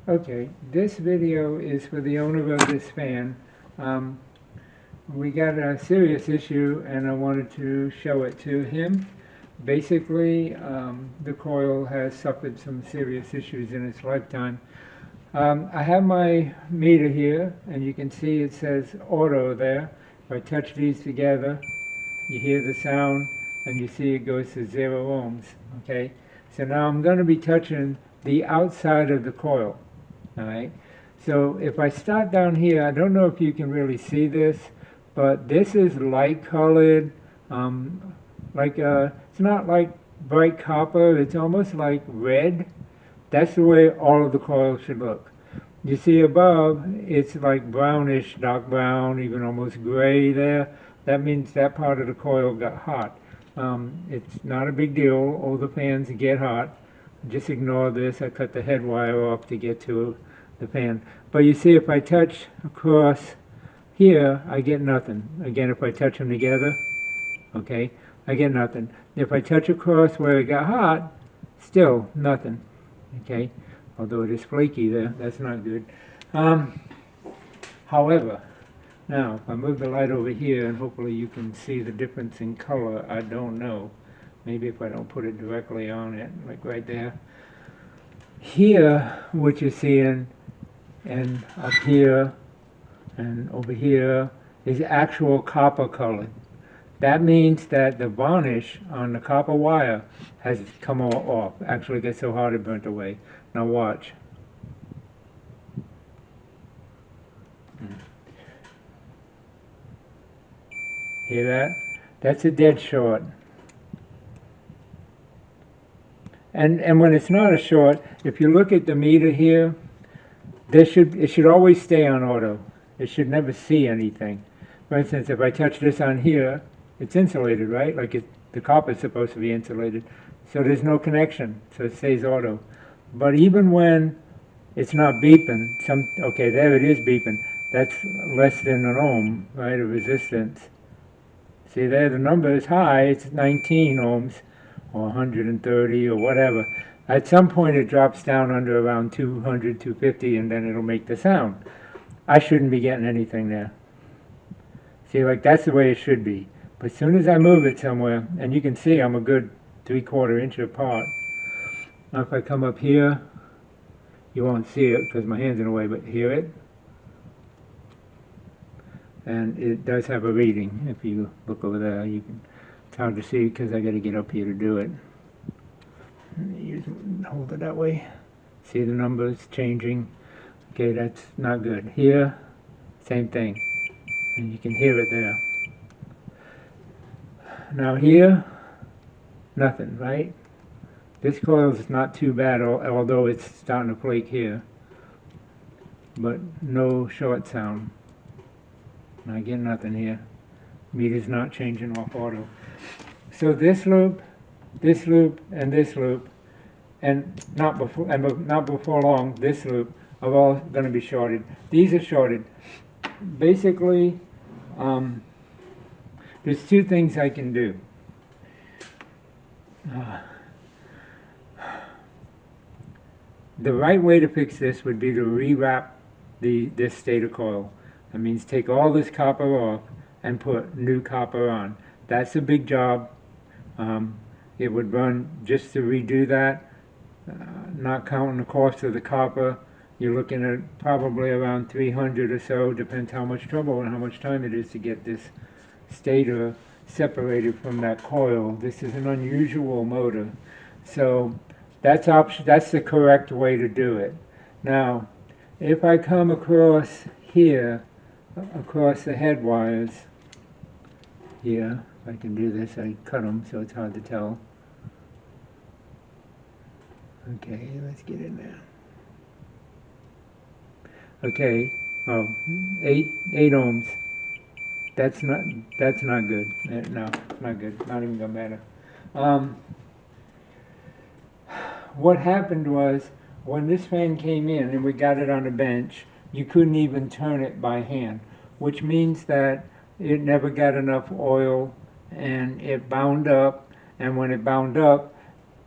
Okay, this video is for the owner of this fan. Um, we got a serious issue and I wanted to show it to him. Basically, the coil has suffered some serious issues in its lifetime. I have my meter here and you can see it says auto there. If I touch these together, you hear the sound and you see it goes to 0 ohms. Okay, so now I'm going to be touching the outside of the coil. All right, so if I start down here, I don't know if you can really see this, but this is light colored, it's not like bright copper, it's almost like red. That's the way all of the coils should look. You see above, it's like brownish, dark brown, even almost gray there. That means that part of the coil got hot. It's not a big deal. All the fans get hot. Just ignore this. I cut the head wire off to get to the fan. But you see, if I touch across here, I get nothing. Again, if I touch them together, okay, I get nothing. If I touch across where it got hot, still nothing. Okay, although it is flaky there, that's not good. However, now if I move the light over here, and hopefully you can see the difference in color, I don't know. Maybe if I don't put it directly on it, like right there. Here, what you're seeing, and up here, and over here, is actual copper colored. That means that the varnish on the copper wire has come off. Actually, it gets so hard it burnt away. Now watch. Hear that? That's a dead short. And when it's not a short, if you look at the meter here, it should always stay on auto. It should never see anything. For instance, if I touch this on here, it's insulated, right? The copper's supposed to be insulated. So there's no connection, so it stays auto. But even when it's not beeping, okay, there it is beeping. That's less than an ohm, right, of resistance. See there, the number is high, it's 19 ohms, or 130, or whatever. At some point it drops down under around 200, 250, and then it'll make the sound. I shouldn't be getting anything there. See, like that's the way it should be. But as soon as I move it somewhere, and you can see I'm a good 3/4 inch apart. Now if I come up here, you won't see it because my hand's in the way, but hear it? And it does have a reading. If you look over there, it's hard to see because I got to get up here to do it. Hold it that way. See the numbers changing? Okay, that's not good. Here, same thing. And you can hear it there. Now here, nothing, right? This coil is not too bad, although it's starting to flake here. But no short sound. I get nothing here. Meter's not changing off auto. So this loop, and this loop, and not before long, this loop are all going to be shorted. These are shorted. Basically, there's two things I can do. The right way to fix this would be to rewrap this stator coil. That means take all this copper off and put new copper on. That's a big job. It would run just to redo that, not counting the cost of the copper. You're looking at probably around 300 or so, depends how much trouble and how much time it is to get this stator separated from that coil. This is an unusual motor. So that's the correct way to do it. Now, if I come across here, across the head wires here, if I can do this, I cut them so it's hard to tell. Okay, let's get in there. Okay, oh, 8 ohms. That's not good. No, not good. Not even gonna matter. What happened was when this fan came in and we got it on a bench, you couldn't even turn it by hand, which means that it never got enough oil and it bound up, and when it bound up,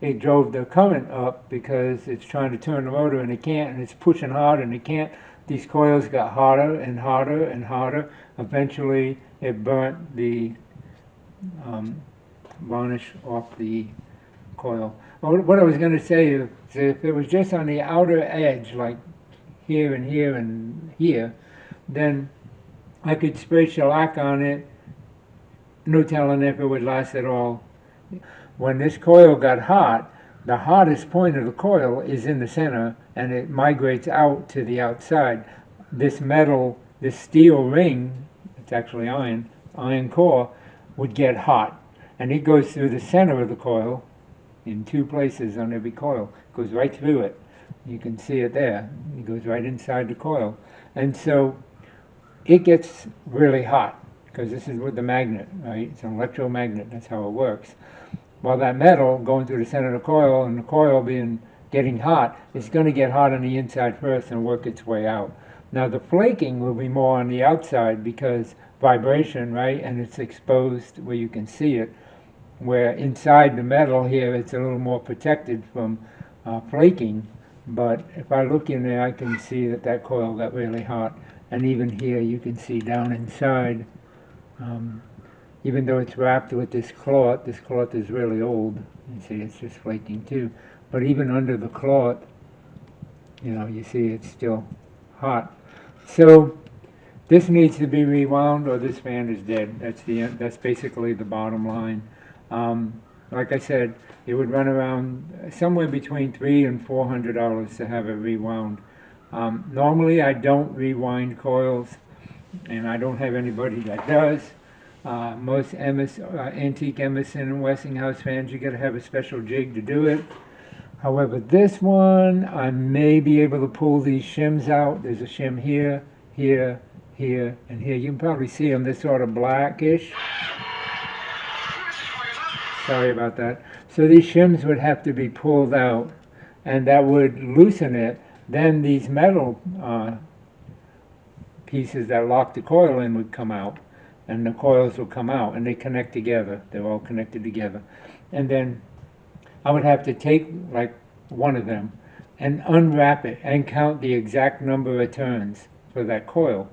it drove the current up because it's trying to turn the motor and it can't, and it's pushing hard and it can't. These coils got hotter and hotter and hotter. Eventually, it burnt the varnish off the coil. What I was going to say is if it was just on the outer edge, like here and here and here, then I could spray shellac on it, no telling if it would last at all. When this coil got hot, the hottest point of the coil is in the center and it migrates out to the outside. This metal, this steel ring, it's actually iron core, would get hot. And it goes through the center of the coil in two places on every coil. It goes right through it. You can see it there. It goes right inside the coil. And so it gets really hot because this is with the magnet, right? It's an electromagnet. That's how it works. Well, that metal going through the center of the coil and the coil getting hot, it's going to get hot on the inside first and work its way out. Now the flaking will be more on the outside because vibration, right? And it's exposed where you can see it. Where inside the metal here, it's a little more protected from flaking. But if I look in there, I can see that that coil got really hot. And even here, you can see down inside, even though it's wrapped with this cloth is really old. You see, it's just flaking too. But even under the cloth, you know, you see it's still hot. So this needs to be rewound, or this fan is dead. That's basically the bottom line. Like I said, it would run around somewhere between $300 and $400 to have it rewound. Normally, I don't rewind coils, and I don't have anybody that does. Most antique Emerson and Westinghouse fans, you got to have a special jig to do it. However, this one, I may be able to pull these shims out. There's a shim here, here, here, and here. You can probably see them. They're sort of blackish. Sorry about that. So these shims would have to be pulled out, and that would loosen it. Then these metal pieces that lock the coil in would come out, and the coils will come out, and they connect together. They're all connected together. And then I would have to take like one of them and unwrap it and count the exact number of turns for that coil.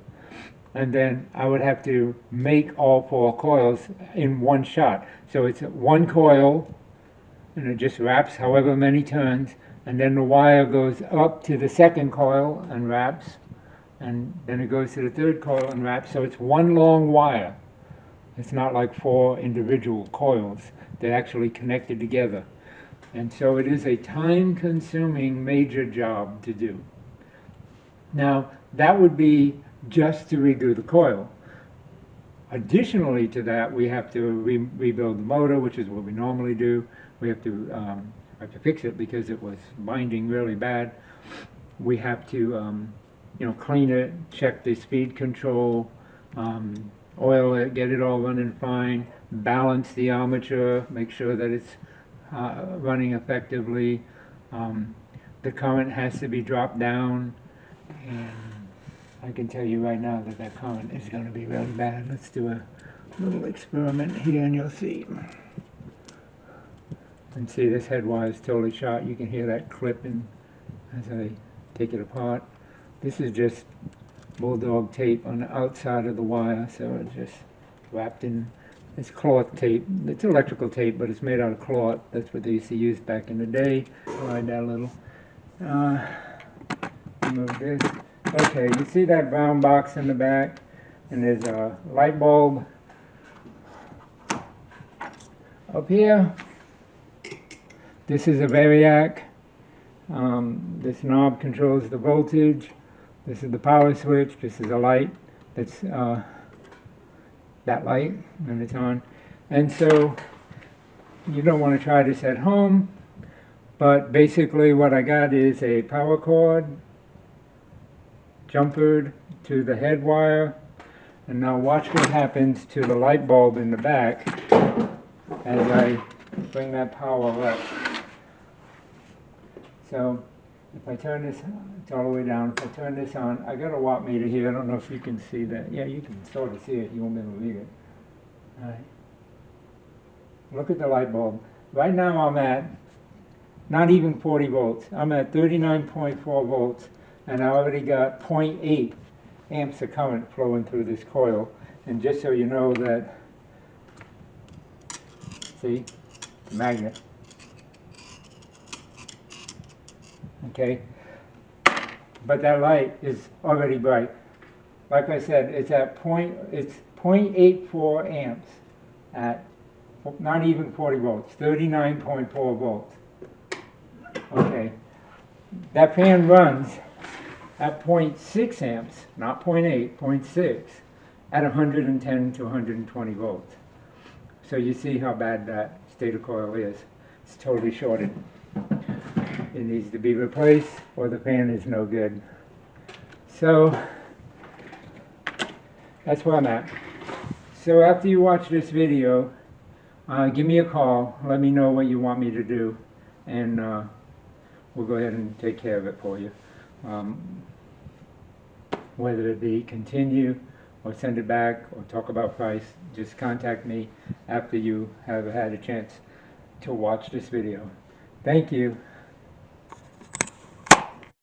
And then I would have to make all 4 coils in one shot. So it's one coil, and it just wraps however many turns, and then the wire goes up to the second coil and wraps, and then it goes to the third coil and wraps. So it's one long wire. It's not like 4 individual coils. They're actually connected together. And so it is a time-consuming major job to do. Now, that would be just to redo the coil. Additionally to that, we have to rebuild the motor, which is what we normally do. We have to fix it because it was binding really bad. We have to clean it, check the speed control, oil it, get it all running fine, balance the armature, make sure that it's running effectively. The current has to be dropped down, and I can tell you right now that that current is going to be really bad. Let's do a little experiment here and you'll see. And see, this head wire is totally shot. You can hear that clipping as I take it apart. This is just bulldog tape on the outside of the wire, so it's just wrapped in this cloth tape. It's electrical tape, but it's made out of cloth. That's what they used to use back in the day. Slide that a little. Remove this. Okay, you see that brown box in the back? And there's a light bulb up here. This is a variac. This knob controls the voltage. This is the power switch. This is a light. That's that light when it's on. And so you don't want to try this at home, but basically what I got is a power cord jumpered to the head wire, and now watch what happens to the light bulb in the back as I bring that power up. So if I turn this, it's all the way down. If I turn this on, I got a watt meter here. I don't know if you can see that. Yeah, you can sort of see it. You won't be able to read it. All right. Look at the light bulb. Right now I'm at not even 40 volts. I'm at 39.4 volts, and I already got 0.8 amps of current flowing through this coil. And just so you know that, see, the magnet. Okay, but that light is already bright. Like I said, it's 0.84 amps at not even 40 volts, 39.4 volts. Okay, that fan runs at 0.6 amps, not 0.8, 0.6, at 110 to 120 volts. So you see how bad that stator coil is. It's totally shorted. It needs to be replaced, or the fan is no good. So that's where I'm at. So after you watch this video, give me a call. Let me know what you want me to do, and we'll go ahead and take care of it for you. Whether it be continue, or send it back, or talk about price, just contact me after you have had a chance to watch this video. Thank you.